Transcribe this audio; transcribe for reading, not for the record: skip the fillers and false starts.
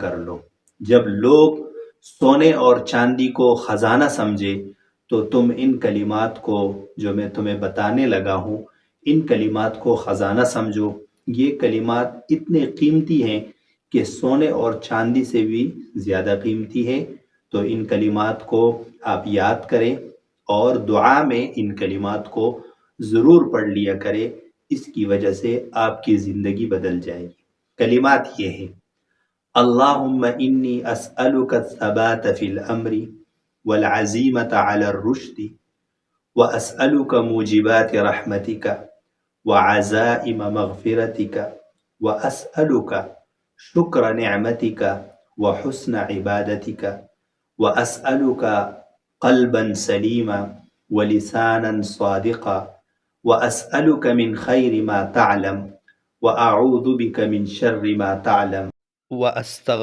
کر لو۔ جب لوگ سونے اور چاندی کو خزانہ سمجھے تو تم ان کلمات کو جو میں تمہیں بتانے لگا ہوں ان کلمات کو خزانہ سمجھو۔ یہ کلمات اتنے قیمتی ہیں کہ سونے اور چاندی سے بھی زیادہ قیمتی ہے، تو ان کلمات کو آپ یاد کریں اور دعا میں ان کلمات کو ضرور پڑھ لیا کریں، اس کی وجہ سے آپ کی زندگی بدل جائے گی۔ کلمات یہ ہیں: اللہم انی اسألک الثبات فی الامر والعزیمة علی الرشد واسألک موجبات رحمتک وعزائم مغفرتک واسألک شکر نعمتک وحسن عبادتک واسألک قلبا سلیما ولسانا صادقا واسألک من خیر ما تعلم واعوذ بک من شر ما تعلم